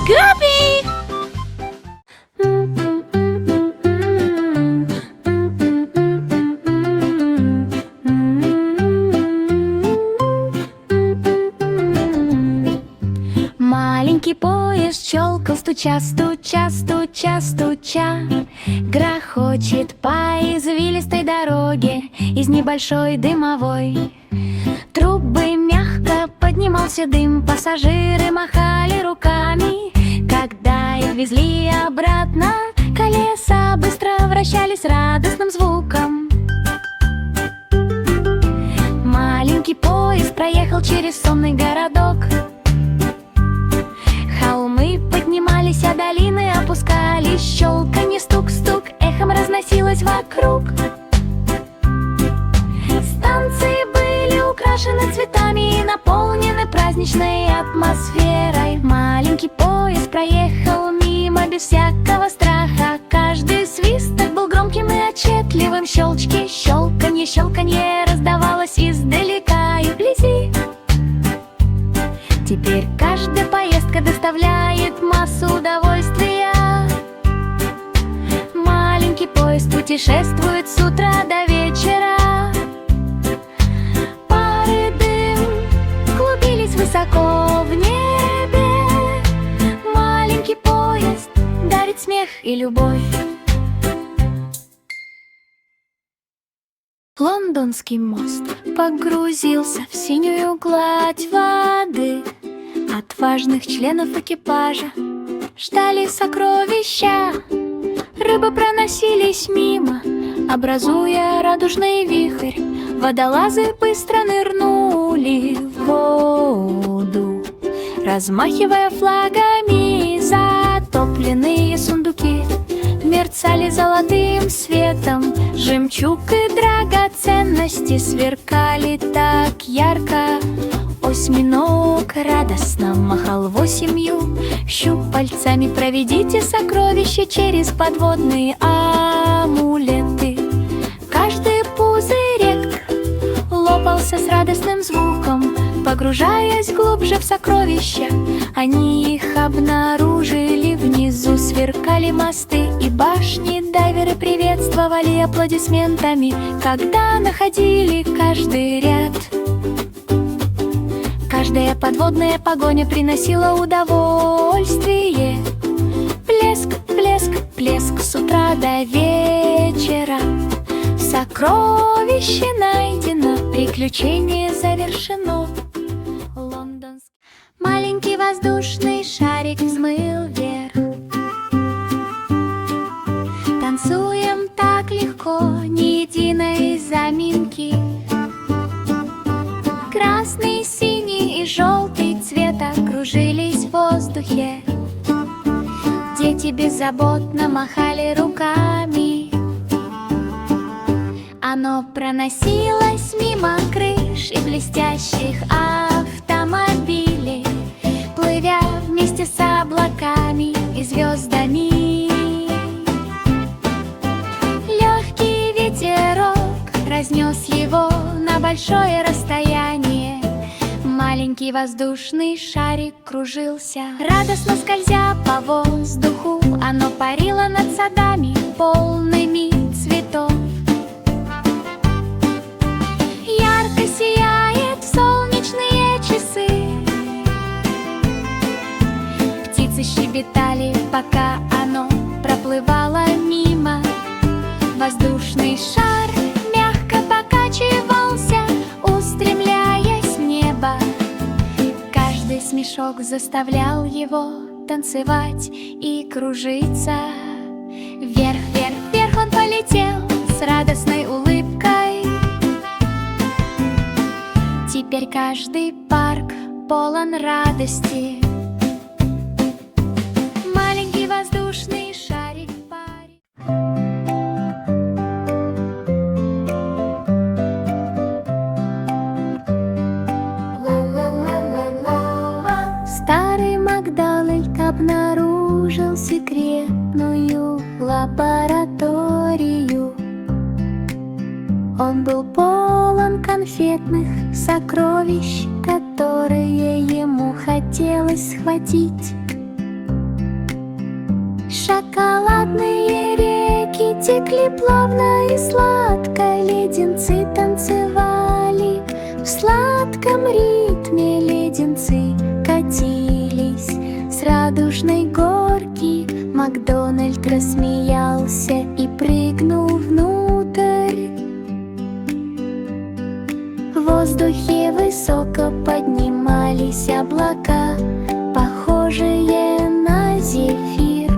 Scooby! Маленький поезд щелкал, стуча, стуча, стуча, стуча. Грохочет по извилистой дороге из небольшой дымовой трубы. Мягко поднимался дым, пассажиры махали руками. Когда их везли обратно, колеса быстро вращались радостным звуком. Маленький поезд проехал через сонный городок. Холмы поднимались, а долины опускались. Щелканье, стук-стук эхом разносилось вокруг. Станции были украшены цветами и наполнены праздничной атмосферой. Маленький поезд проехал мимо без всякого страха. Каждый свисток был громким и отчетливым. Щелчки, щелканье, щелканье раздавалось издалека и вблизи. Теперь каждая поездка доставляет массу удовольствия. Маленький поезд путешествует с утра до вечера. Пары дым клубились высоко в небе. Маленький поезд дарит смех и любовь. Лондонский мост погрузился в синюю гладь воды. Отважных членов экипажа ждали сокровища. Рыбы проносились мимо, образуя радужный вихрь. Водолазы быстро нырнули в воду, размахивая флагами. Затопленные сундуки мерцали золотым светом. Жемчуг и драгоценности сверкали так ярко. Осьминог радостно махал 8 щупальцами. Проведите сокровища через подводные амулеты. Каждый пузырек лопался с радостным звуком. Погружаясь глубже в сокровища, они их обнаружили. Внизу сверкали мосты и башни. Дайверы приветствовали аплодисментами, когда находили каждый ряд. Каждая подводная погоня приносила удовольствие. Плеск, плеск, плеск с утра до вечера. Сокровище найдено, приключение завершено. Лондонский маленький воздушный шарик взмыл вверх. Танцуем так легко, ни единой заминки. Красный, синий и желтый цвета кружились в воздухе. Дети беззаботно махали руками. Оно проносилось мимо крыш и блестящих автомобилей, плывя вместе с облаками и звездами. Легкий ветерок разнес его на большое расстояние. Маленький воздушный шарик кружился, радостно скользя по воздуху. Оно парило над садами, полными цветов. Ярко сияет в солнечные часы. Птицы щебетали, пока оно проплывало мимо. Воздушный шар мягко покачивался, устремляясь в небо. Каждый смешок заставлял его танцевать и кружиться. Вверх, вверх, вверх он полетел с радостной улыбкой. Теперь каждый парк полон радости. Маленький воздушный шарик парит. Старый Макдональд обнаружил секретную лабораторию. Он был полон конфетных сокровищ, которые ему хотелось схватить. Текли плавно и сладко, леденцы танцевали. В сладком ритме леденцы катились с радужной горки. Макдональд рассмеялся и прыгнул внутрь. В воздухе высоко поднимались облака, похожие на зефир.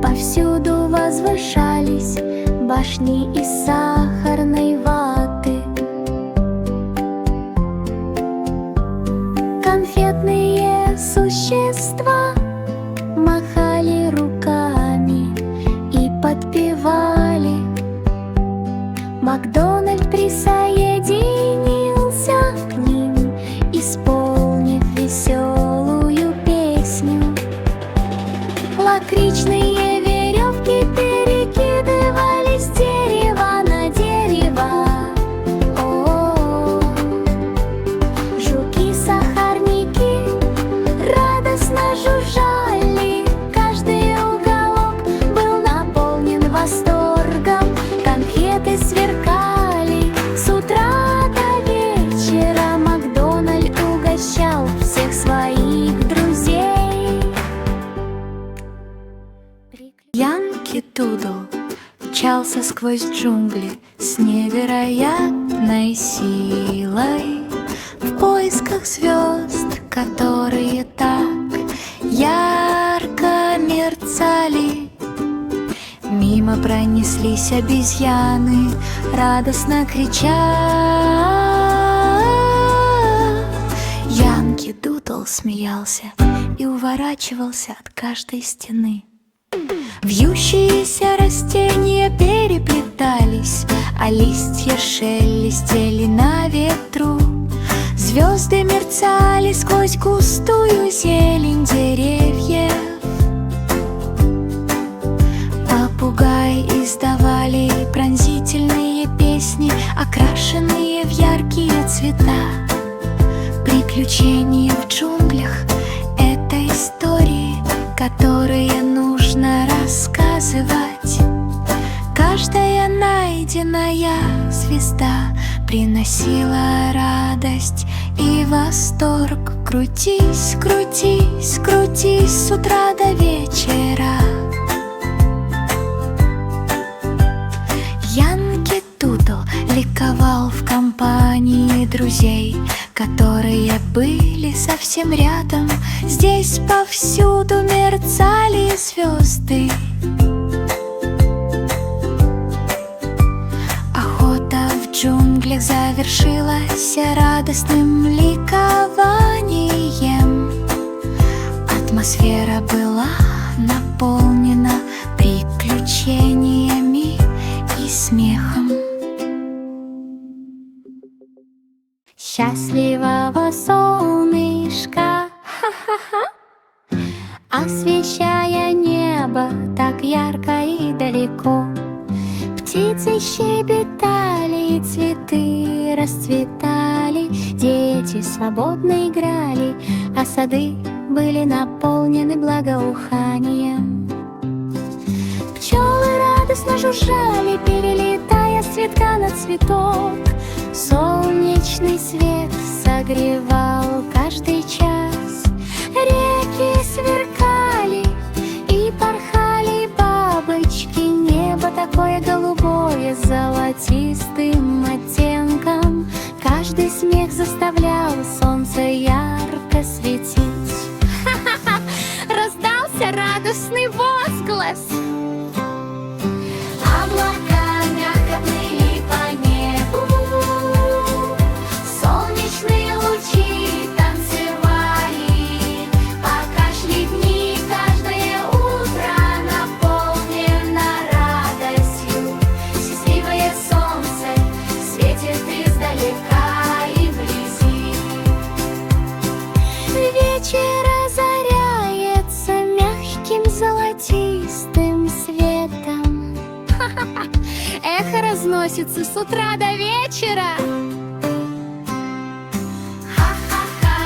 Повсюду возвышались башни из сахарной ваты. Конфетные существа махали руками и подпевали. Макдональд присоединился к ним, исполнив веселую песню. Лакричные веревки перекидывались с дерева на дерево. О-о-о. Жуки-сахарники радостно жужжали. Каждый уголок был наполнен восторгом. Конфеты сверкали с утра до вечера. Макдональд угощал всех своих друзей. Янки Дудл мчался сквозь джунгли с невероятной силой в поисках звезд, которые так ярко мерцали. Мимо пронеслись обезьяны, радостно крича. Янки Дудл смеялся и уворачивался от каждой стены. Вьющиеся растения переплетались, а листья шелестели на ветру. Звезды мерцали сквозь густую зелень деревьев. Попугаи издавали пронзительные песни, окрашенные в яркие цвета. Приключения в джунглях — это истории, которые нужно рассказывать. Каждая найденная звезда приносила радость и восторг. Крутись, крутись, крутись с утра до вечера. Янки Дудл ликовал в компании друзей, которые были совсем рядом. Здесь повсюду мерцали звезды. Охота в джунглях завершилась радостным ликованием. Атмосфера была наполнена приключениями и смехом. Счастливого солнышка, ха-ха-ха, освещая небо так ярко и далеко. Птицы щебетали, цветы расцветали, дети свободно играли, а сады были наполнены благоуханием. Пчелы радостно жужжали, перелетая с цветка на цветок. Солнечный свет согревал каждый час. Реки сверкали и порхали бабочки. Небо такое голубое с золотистым оттенком. Каждый смех заставлял солнце ярко светить. Ха-ха-ха! Раздался радостный возглас. Облака мягко плыли по небу, солнечные лучи танцевали, пока шли дни, каждое утро наполнено радостью. Счастливое солнце светит издалека и вблизи. Вечер озаряется мягким золотистым светом. Эхо разносится с утра до вечера. Ха-ха-ха,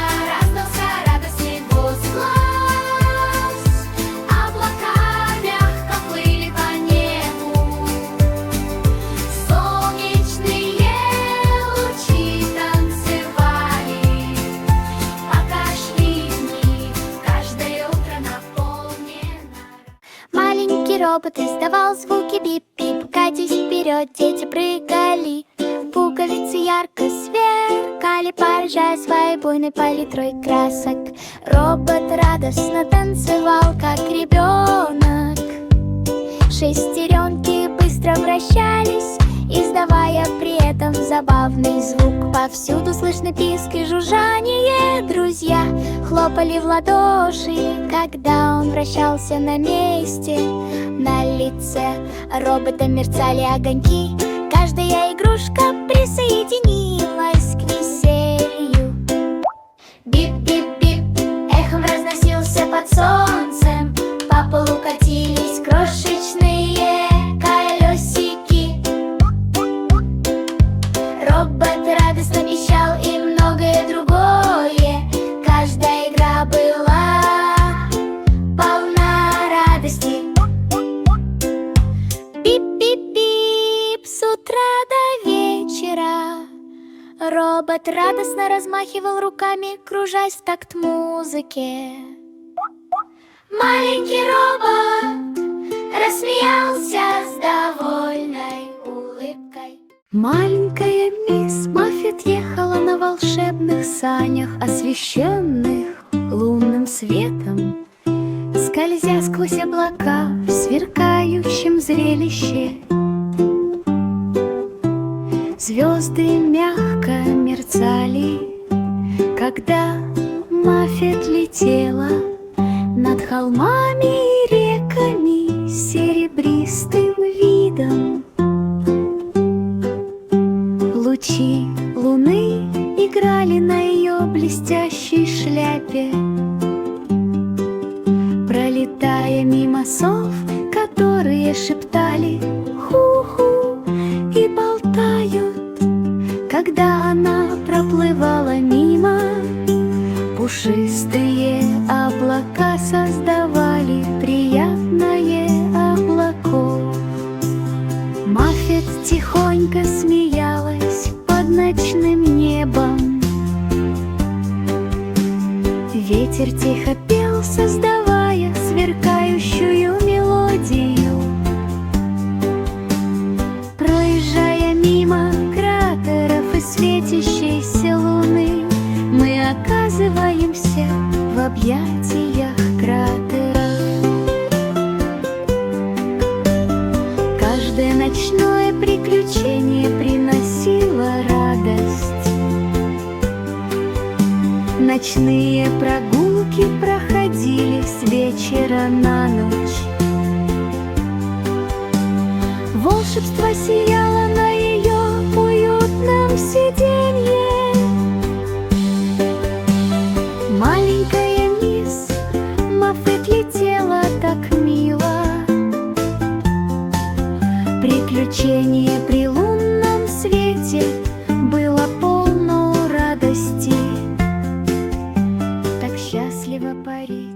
раздался радостный возглас. Облака мягко плыли по робот издавал звуки бип-бип. Катясь вперед, дети прыгали, пуговицы ярко сверкали, поражая своей буйной палитрой красок. Робот радостно танцевал, как ребенок. Шестеренки быстро вращались, издавая при этом забавный звук. Повсюду слышно писк и жужжание. Друзья хлопали в ладоши, когда он вращался на месте. На лице робота мерцали огоньки. Каждая игрушка присоединилась к веселью. Бип-бип-бип эхом разносился под солнцем. По полу катились крошечные колесики. Робот радостно вещал и многое другое. Каждая игра была полна радости. Бип-бип-бип с утра до вечера. Робот радостно размахивал руками, кружась в такт музыке. Маленький робот рассмеялся с довольной улыбкой. Маленькая мисс Маффет ехала на волшебных санях, освещенных лунным светом, скользя сквозь облака в сверкающем зрелище. Звезды мягко мерцали, когда Маффет летела над холмами и реками с серебристым видом. Лучи луны играли на ее блестящей шляпе, пролетая мимо сов, которые шептали ху-ху и болтают. Когда она проплывала мимо, пушистые облака создавали приятное облаков. Маффет тихонько смеялась под ночным небом. Ветер тихо пел, создавая сверкающую мелодию. Проезжая мимо кратеров и светящейся луны, мы оказываемся в объятиях кратера. Каждое ночное приключение приносило радость. Ночные прогулки проходили с вечера на ночь. Волшебство сияло на ее уютном сиденье. Маленькая мисс Маффет летела так мило. Приключение при лунном свете было полно радости. Так счастливо парить.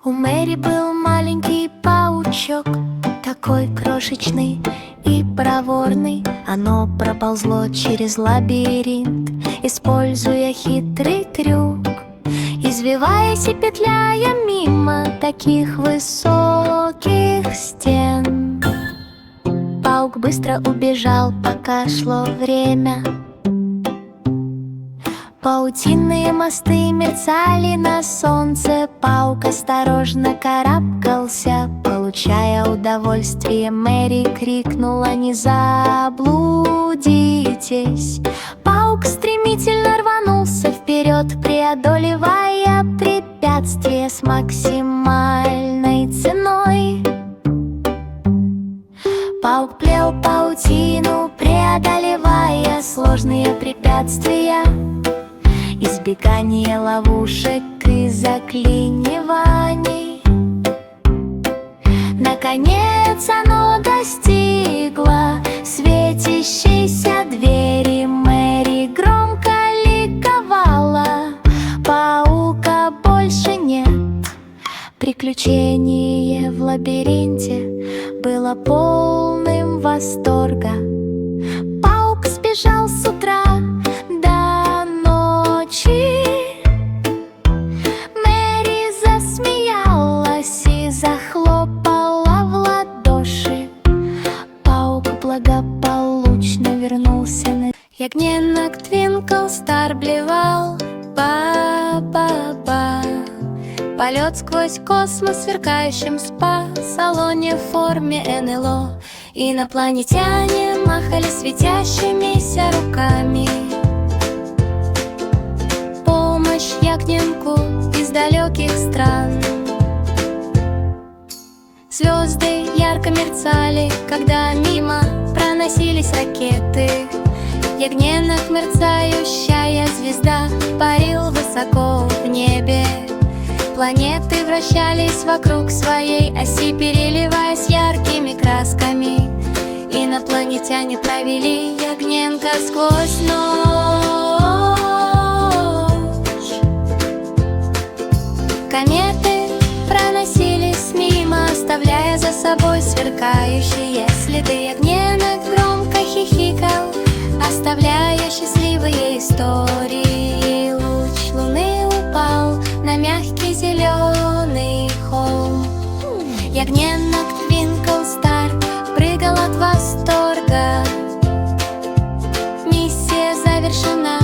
У Мэри был маленький паучок, такой крошечный и проворный. Оно проползло через лабиринт, используя хитрый трюк, извиваясь и петляя мимо таких высоких стен. Паук быстро убежал, пока шло время. Паутинные мосты мерцали на солнце. Паук осторожно карабкался, получая удовольствие. Мэри крикнула: «Не заблудитесь!» Паук стремительно рванулся вперед, преодолевая препятствия с максимальной ценой. Паук плел паутину, преодолевая сложные препятствия, избегание ловушек и заклиниваний. Наконец оно достигло светящейся двери. Мэри громко ликовала: паука больше нет. Приключение в лабиринте было полным восторга. Паук сбежал с утра до ночи. благополучно вернулся. Ягненок Твинкл Стар блевал, ба-ба-ба. Полет сквозь космос в сверкающем спа-салоне в форме НЛО. Инопланетяне махали светящимися руками. Помощь ягненку из далеких стран. Звезды ярко мерцали, когда мимо проносились ракеты. Ягненок, мерцающая звезда, парил высоко в небе. Планеты вращались вокруг своей оси, переливаясь яркими красками. Инопланетяне провели ягненка сквозь ночь. Кометы проносились мимо, оставляя за собой сверкающие следы. Ягненок громко хихикал, оставляя счастливые истории. Луч луны упал на мягкий зеленый холм. Ягненок Твинкл Стар прыгал от восторга. Миссия завершена,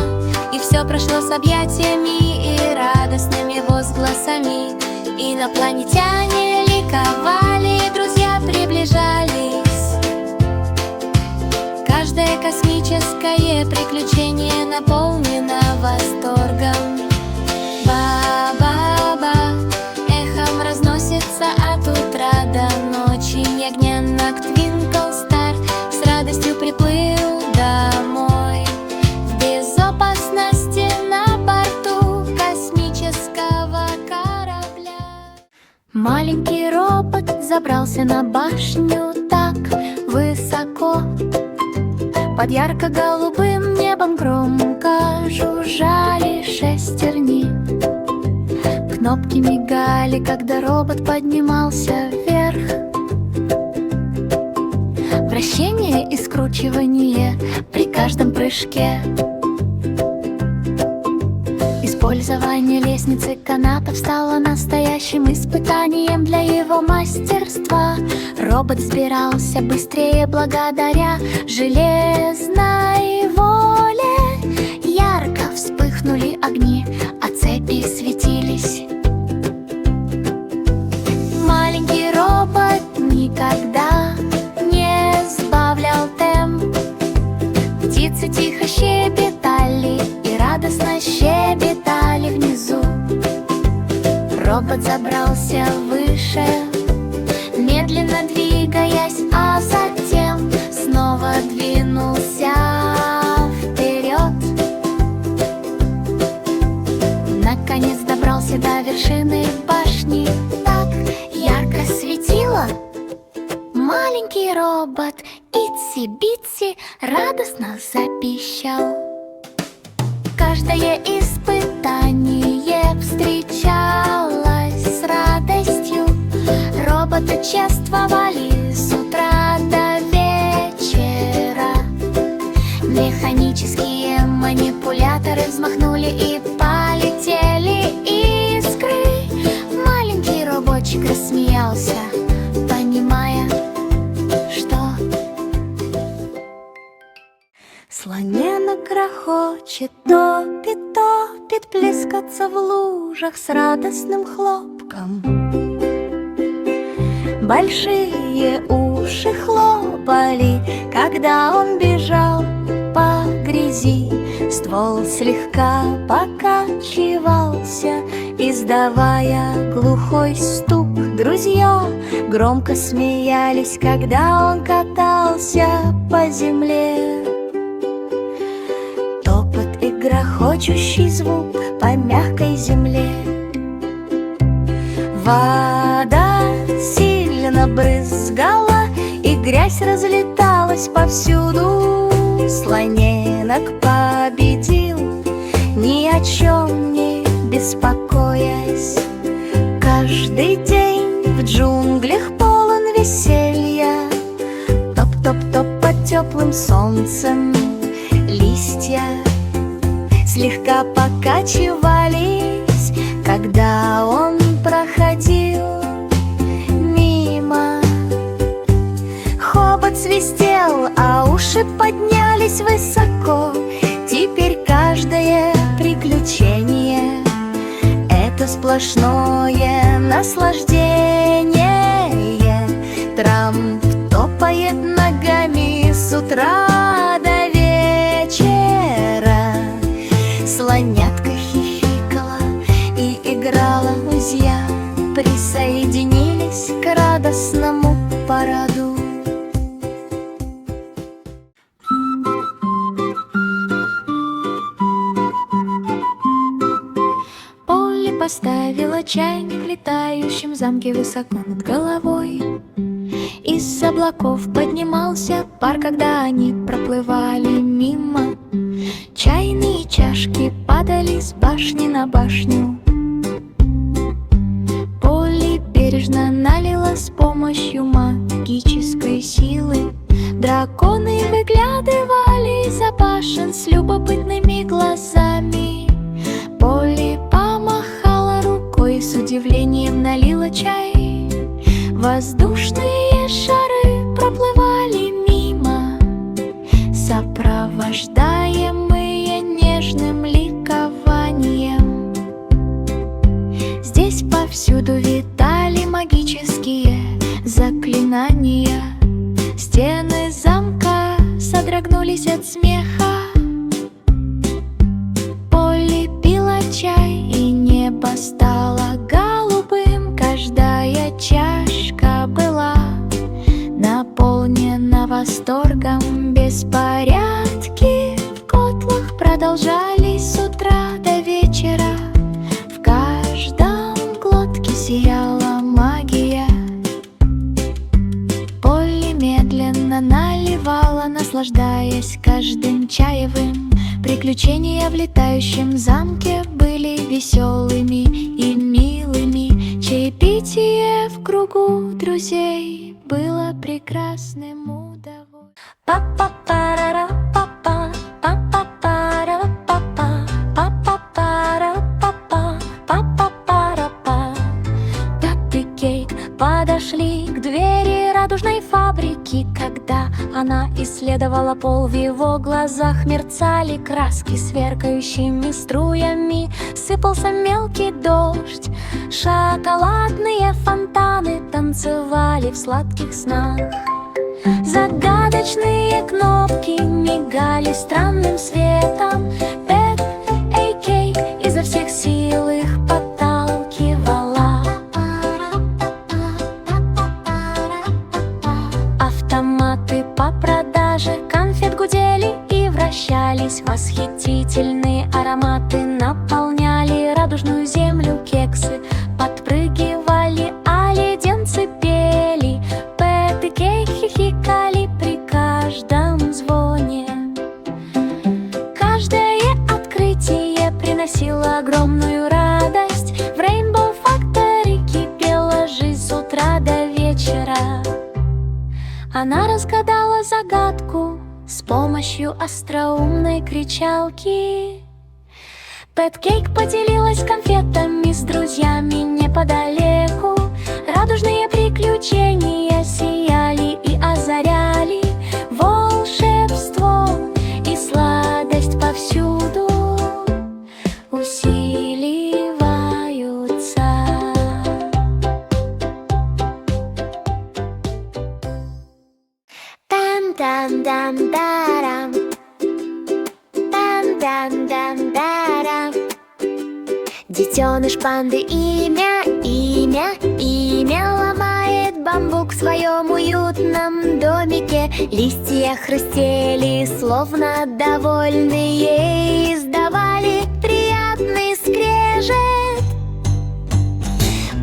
и все прошло с объятиями и радостными возгласами. Инопланетяне ликовали, друзья приближались. Каждое космическое приключение наполнено восторгом. Ба-ба-ба, эхом разносится от утра до ночи. Ягненок Твинкл Стар с радостью приплыл домой. В безопасности на борту космического корабля. Маленький робот забрался на башню так высоко. Под ярко-голубым небом громко жужжали шестерни. Кнопки мигали, когда робот поднимался вверх. Вращение и скручивание при каждом прыжке. Использование лестницы канатов стало настоящим испытанием для его мастерства. Робот взбирался быстрее благодаря железной воле. Ярко вспыхнули огни, а цепи светились. Маленький робот никогда не сбавлял темп. Птицы тихо щебетали и радостно щебетали внизу. Робот забрался выше, медленно двигаясь, а затем снова двинулся вперед. Наконец добрался до вершины башни. Так ярко светило. Маленький робот Итси-Битси радостно запищал. Каждое испытание встречалось с радостью. Роботы чествовали с утра до вечера. Механические манипуляторы взмахнули и полетели искры. Маленький роботчик рассмеялся, понимая, что слоненок грохочет, топит, топит, плескаться в лужах с радостным хлопком. Большие уши хлопали, когда он бежал по грязи. Ствол слегка покачивался, издавая глухой стук. Друзья громко смеялись, когда он катался по земле. Топот и грохочущий звук по мягкой земле. Вода сильно брызгала, и грязь разлеталась повсюду. Слоненок победил, ни о чем не беспокоясь. Каждый день в джунглях полон веселья. Топ-топ-топ под теплым солнцем листья слегка покачивались, когда он проходил мимо. Хобот свистел, а уши поднялись высоко. Теперь каждое приключение — это сплошное наслаждение. Трамп топает ногами с утра до вечера. Слонятка хихикала и играла, друзья присоединились к радостному параду. Полли поставила чайник в летающем замке высоко над головой. Из облаков поднимался пар, когда они проплывали мимо. Чайные чашки падали с башни на башню. Полли бережно налила с помощью магической силы. Драконы выглядывали из-за башен с любопытными глазами. Полли помахала рукой, с удивлением налила чай. Воздушные шары проплывали мимо, сопровождаемые нежным ликованием. Здесь повсюду витали магические заклинания. Стены замка содрогнулись от смеха. Полли пила чай, и небо стало голубым. Каждая чашка была наполнена восторгом. Беспорядки в котлах продолжались с утра до вечера. В каждом глотке сияла магия. Полли медленно наливала, наслаждаясь каждым чаевым. Приключения в летающем замке были веселыми и милыми. Чаепитие в кругу друзей было прекрасным удовольствием. Па-па-пара-ра-па-па, па-па-пара-па-па, па-па-пара-па-па, па-па-пара-па. Пеппи и Кейт подошли к двери радужной фабрики. Когда она исследовала пол, в его глазах мерцали краски сверкающими струями. Сыпался мелкий дождь, шоколадные фонтаны танцевали в сладких снах. Загадочные кнопки мигали странным светом. Пеппи и Кейт изо всех сил их подталкивала. Автоматы по продаже конфет гудели и вращались. Восхитительные ароматы наполняли радужную землю. Кексы подпрыгивали, а леденцы пели. Пэт и Кейт хихикали при каждом звоне. Каждое открытие приносило огромную радость. В Rainbow Factory кипела жизнь с утра до вечера. Она разгадала загадку с помощью остроумной кричалки. Пэт Кейк поделилась конфетами с друзьями неподалеку. Радужные приключения сияли и озаряли волшебством, и сладость повсюду усиливаются. Там-там-там-дарам, там-там-там-дарам. Детеныш панды имя ломает бамбук в своем уютном домике. Листья хрустели, словно довольные, издавали приятный скрежет.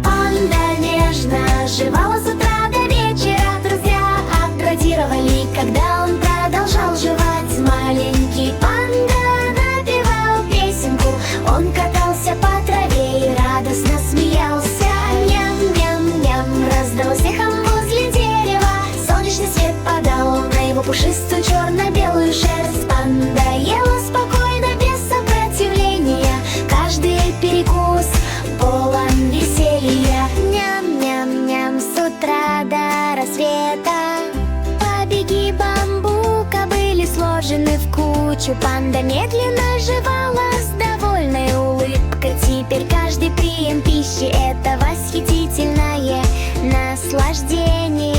Панда нежно жевала с утра до вечера. Друзья аплодировали, когда он продолжал жевать. Маленький панда напевал песенку. Он катался по траве и радостно смеялся. Ням-ням-ням раздалось эхом возле дерева. Солнечный свет падал на его пушистую черно-белую шерсть. Панда ела спокойно, без сопротивления. Каждый перекус полон веселья. Ням-ням-ням с утра до рассвета. Побеги, уложены в кучу. Панда медленно жевала с довольной улыбкой. Теперь каждый прием пищи — это восхитительное наслаждение.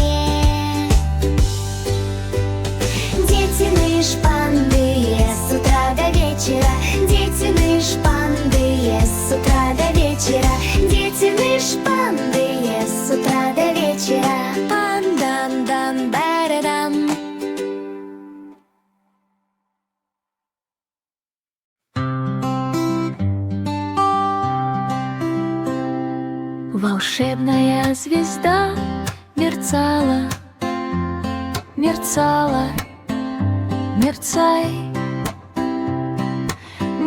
Дети ныш панды ест с утра до вечера. Дети ныш панды ест с утра до вечера. Дети ныш панды ест с утра до вечера. Пан-дан-дан-барадам. Волшебная звезда мерцала, мерцала, мерцай.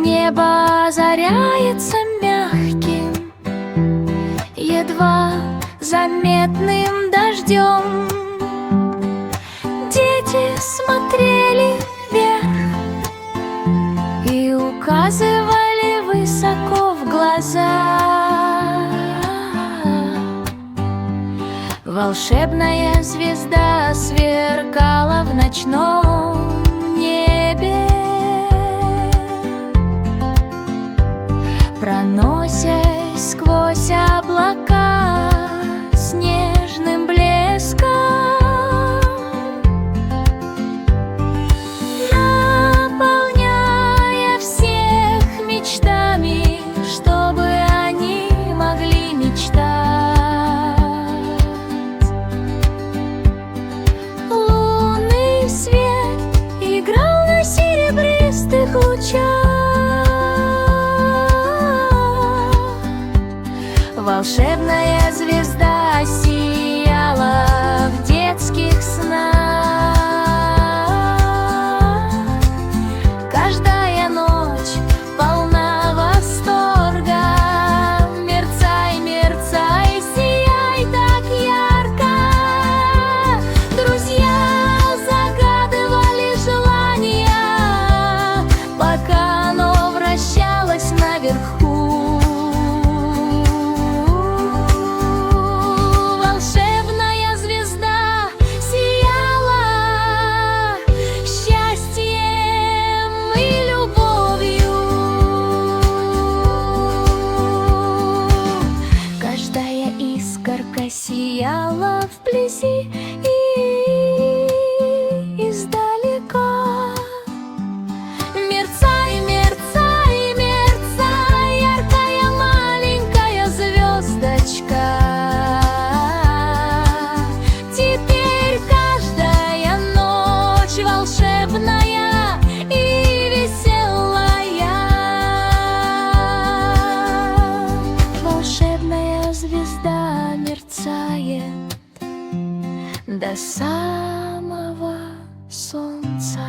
Небо озаряется мягким, едва заметным дождем. Дети смотрели вверх и указывали высоко в глаза. Волшебная звезда сверкала в ночном небе, проносясь сквозь облака с нежным блеском, наполняя всех мечтами, чтобы они могли мечтать. Лунный свет играл на серебристых лучах. Волшебная звезда сияла в детских снах. Каждая ночь полна восторга. Мерцай, мерцай, сияй так ярко. Друзья загадывали желания, пока оно вращалось наверху. Сияла вблизи и издалека. Мерцай, мерцай, мерцай, яркая маленькая звездочка. Теперь каждая ночь волшебная и веселая. Волшебная звезда мерцает до самого солнца.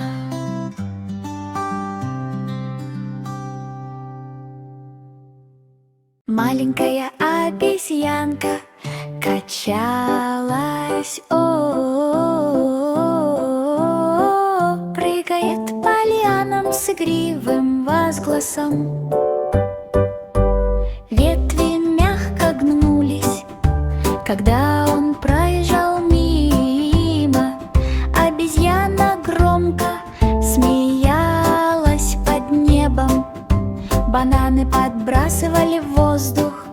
Маленькая обезьянка качалась, о-о-о-о, прыгает по лианам с игривым возгласом. Ветви мягко гнулись, когда он проезжал мимо. Обезьяна громко смеялась под небом. Бананы подбрасывали в воздух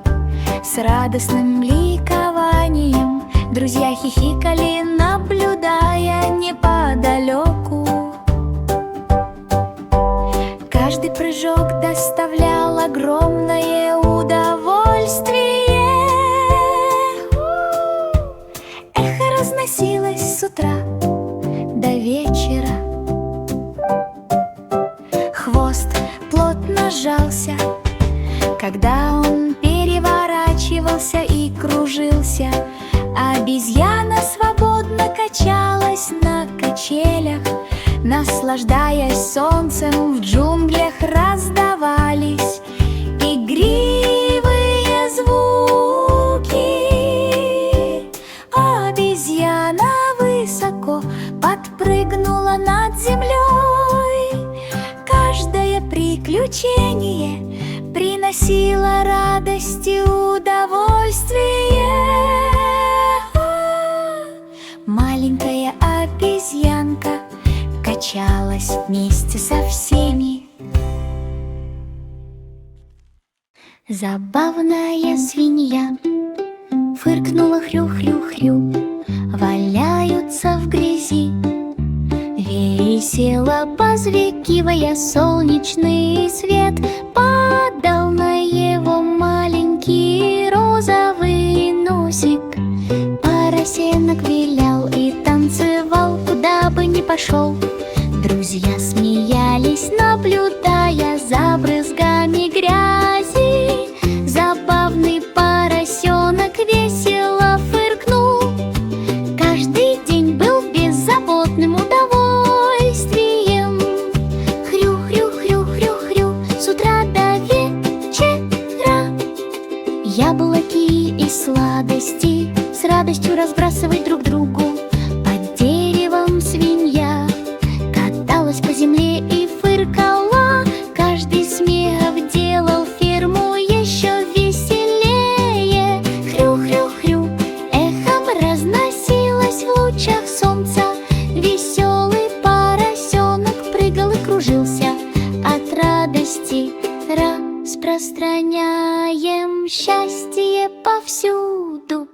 с радостным ликованием. Друзья хихикали, наблюдая неподалеку. Каждый прыжок доставлял огромное удовольствие. Эхо разносилось с утра до вечера. Хвост плотно сжался, когда он переворачивался и кружился. Обезьяна свободно качалась на качелях, наслаждаясь солнцем. В джунглях раздавались игривые звуки. Обезьяна высоко подпрыгнула над землей. Каждое приключение приносило радость и удовольствие. Маленькая обезьянка мчалась вместе со всеми. Забавная свинья фыркнула хрю-хрю-хрю, валяются в грязи. Весело позвякивая, солнечный свет падал на его маленький розовый носик. Поросенок вилял и танцевал, куда бы ни пошел. Друзья смеялись, наблюдая за брызгами грязи. Забавный поросенок весело фыркнул. Каждый день был беззаботным удовольствием. Хрю-хрю-хрю-хрю-хрю с утра до вечера. Яблоки и сладости с радостью разбрасывать друг другу. Под деревом свинья каталась по земле и фыркала. Каждый смех делал ферму еще веселее. Хрю-хрю-хрю эхом разносилось в лучах солнца. Веселый поросенок прыгал и кружился от радости. Распространяем счастье повсюду.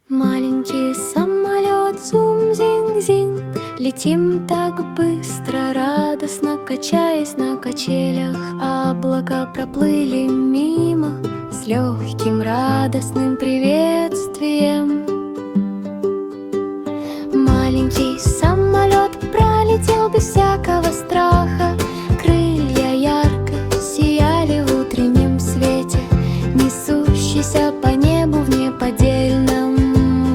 Маленький самолет зум-зинг-зинг, летим так быстро, радостно качаясь на качелях. Облака проплыли мимо с легким радостным приветствием. Маленький самолет пролетел без всякого страха. Крылья ярко сияли в утреннем свете, несущийся по небу в неподдельном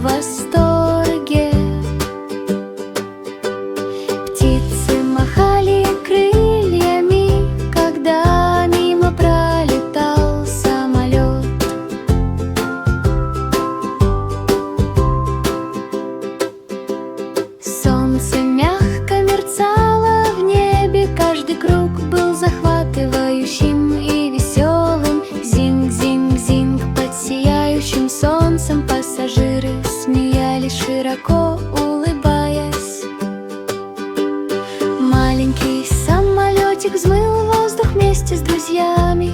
восторге. Птицы махали крыльями, когда мимо пролетал самолет. Солнце мягко мерцало в небе, каждый круг был захватывающим и веселым. Зинг-зинг-зинг под сияющим солнцем пассажиры смеялись, широко улыбаясь. Маленький самолетик взмыл в воздух вместе с друзьями.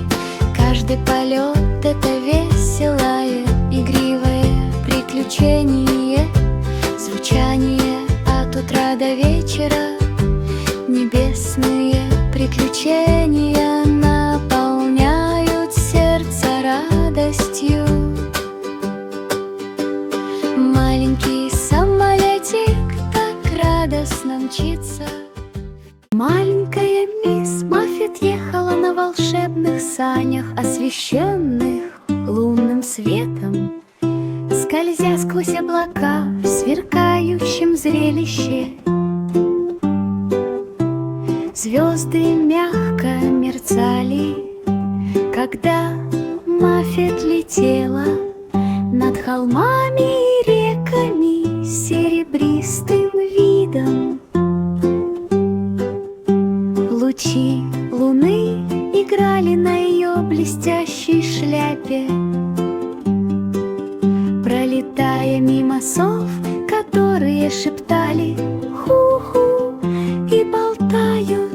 Каждый полет — это веселое, игривое приключение. Звучание от утра до вечера, небесные приключения наполняют сердце радостью. Маленький самолетик так радостно мчится. Маленькая мисс Маффет ехала на волшебных санях, освещенных лунным светом, скользя сквозь облака в сверкающем зрелище. Звезды мягко мерцали, когда Маффет летела над холмами и реками с серебристым видом. Лучи луны играли на ее блестящей шляпе, пролетая мимо сов, которые шептали ху-ху и болтают.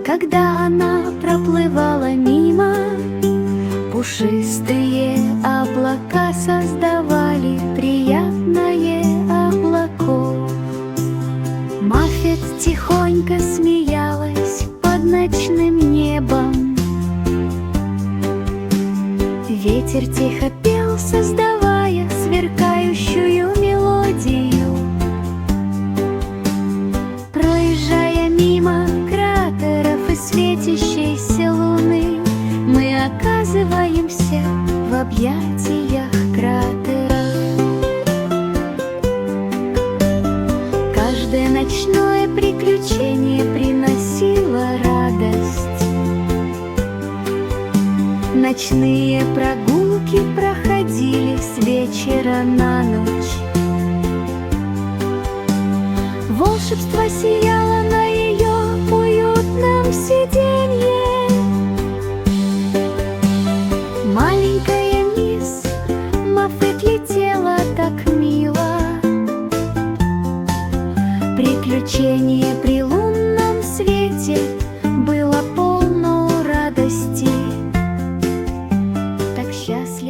Когда она проплывала мимо, пушистые облака создавали приятное облако. Маффет тихонько смеялась под ночным небом. Ветер тихо пел, создавая сверкающую мелодию. Проезжая мимо кратеров и светящейся луны, мы оказываемся в объятиях кратера. Каждое ночное приключение приносило радость. Ночные прогулки проходили с вечера на ночь. Волшебство сияло на ее уютном сиденье.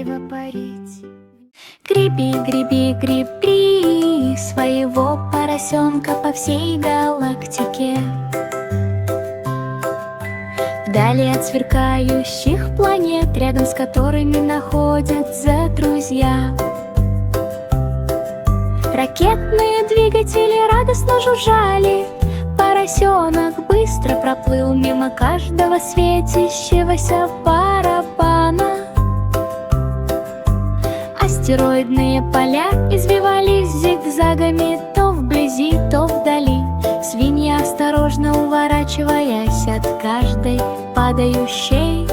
счастливо парить. Греби, греби, греби своего поросенка по всей галактике. Вдали от сверкающих планет, рядом с которыми находятся друзья. Ракетные двигатели радостно жужжали. Поросенок быстро проплыл мимо каждого светящегося барабана. Астероидные поля извивались зигзагами то вблизи, то вдали. Свинья, осторожно уворачиваясь от каждой падающей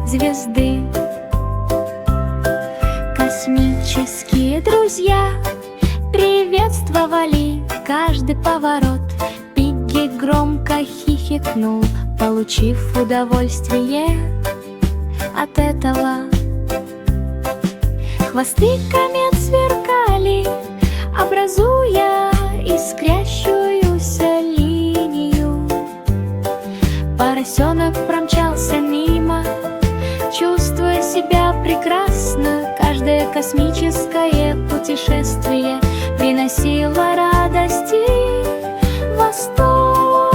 звезды. Космические друзья приветствовали каждый поворот. Пигги громко хихикнул, получив удовольствие от этого. Хвосты комет сверкали, образуя искрящуюся линию. Поросенок промчался мимо, чувствуя себя прекрасно. Каждое космическое путешествие приносило радость и восторг.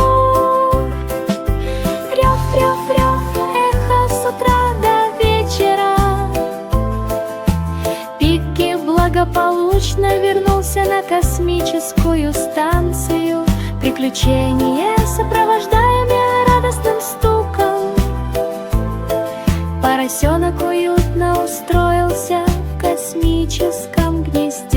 Рев, рев, рев, эхо с утра до вечера. Пигги благополучно вернулся на космическую станцию. Приключения, сопровождаемые радостным стуком. Поросенок уютно устроился в космическом гнезде.